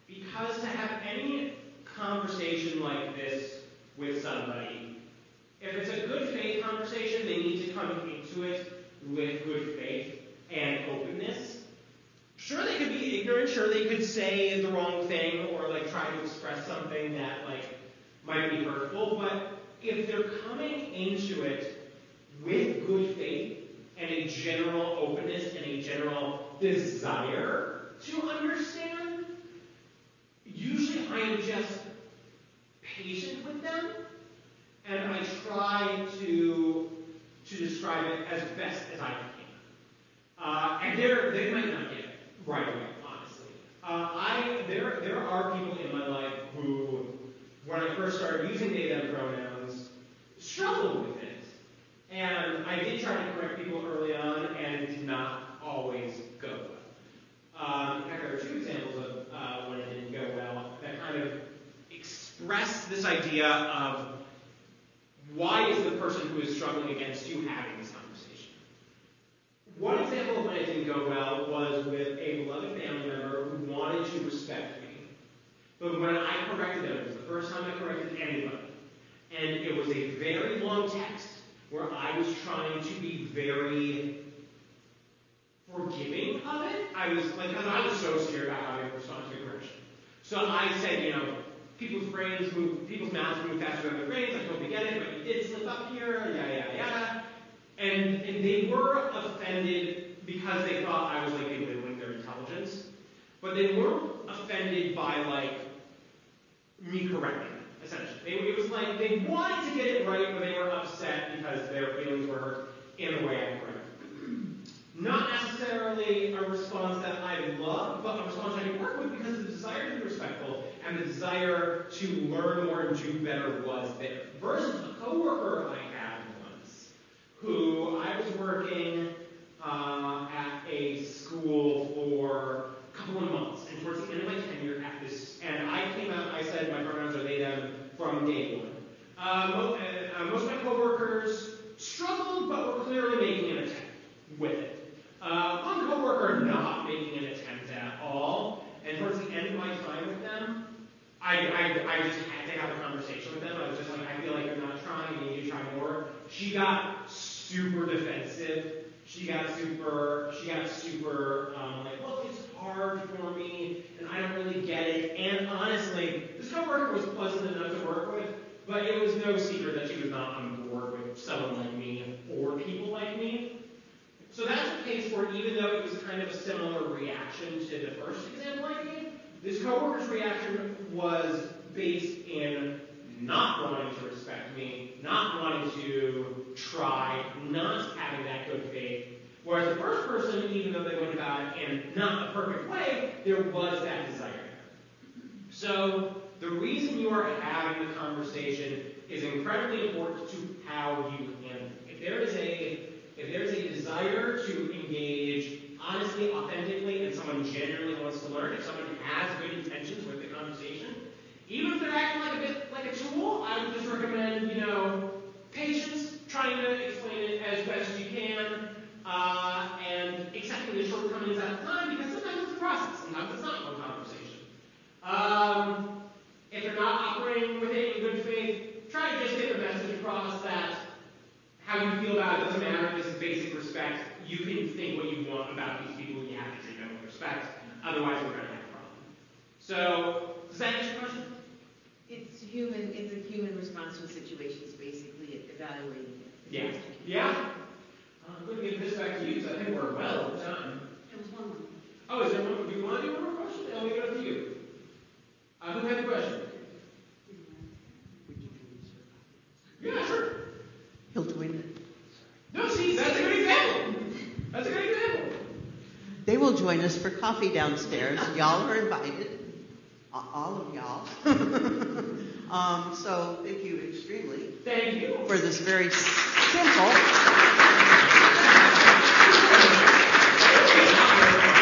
Because to have any conversation like this with somebody, if it's a good faith conversation, they need to come into it with good faith and openness. Sure, they could be ignorant. Sure, they could say the wrong thing or try to express something that might be hurtful. But if they're coming into it with good faith and a general openness and a general desire to understand, usually I am just patient with them, and I try to describe it as best as I can. And they might not get it right away, honestly. There are people in my life who, when I first started using they, them pronouns, struggled with it. And I did try to correct people early on, and it did not always go well. In fact, there are two examples of when it didn't go well that kind of express this idea of why is the person who is struggling against you having this conversation. One example of when it didn't go well was with a beloved family member who wanted to respect me. But when I corrected them, it was the first time I corrected anybody. And it was a very long text where I was trying to be very forgiving of it. I was because I was so scared about how I would respond to a correction. So I said, people's mouths move faster than their brains. I totally get it, but you did slip up here, yada, yada, yada. And they were offended because they thought I was belittling their intelligence. But they weren't offended by me correcting them, essentially. It was they wanted to get it right, but they were upset because their feelings were hurt in the way I corrected them. Not necessarily a response that I love, but a response I can work with because the desire to be respectful and the desire to learn more and do better was there. Versus a coworker I had once, who I was working at a school for a couple of months, and towards the end of my tenure at And I came out and I said my pronouns are they, them from day one. Most of my coworkers struggled, but were clearly making an attempt with it. One coworker not making an attempt at all, and towards the end of my time with them, I just had to have a conversation with them. I was just like, I feel like you're not trying, you need to try more. She got super defensive. She got super like, look, it's hard for me, and I don't really get it. And honestly, this coworker was pleasant enough to work with, but it was no secret that she was not on board with someone like me or people like me. So that's a case where even though it was kind of a similar reaction to the first example I gave, this coworker's reaction was based in not wanting to respect me, not wanting to try, not having that good faith. Whereas the first person, even though they went about it in not a perfect way, there was that desire there. So the reason you are having the conversation is incredibly important to how you handle it. If there is a desire to engage honestly, authentically, and someone genuinely wants to learn, if someone has good intentions with the conversation, even if they're acting like a bit like a tool, I would just recommend, patience, trying to explain it as best as you can, and accepting the shortcomings at the time, because sometimes it's a process, sometimes it's not one conversation. If they're not operating with it in good faith, try to just get the message across that how you feel about it doesn't matter. This is basic respect. You can think what you want about these people. You have to treat them with respect. Otherwise, we're going to have a problem. So, does that answer your question? It's a human response to situations, basically evaluating it. Yeah. Yeah? I'm going to give this back to you because I think we're well over time. There was one more. Oh, is there one? Do you want to do one more question? I'll leave it up to you. Who had the question? Yeah, sure. He'll twin it. No, see, that's a good example. That's a good example. They will join us for coffee downstairs. Y'all are invited. All of y'all. So thank you extremely. Thank you. For this very simple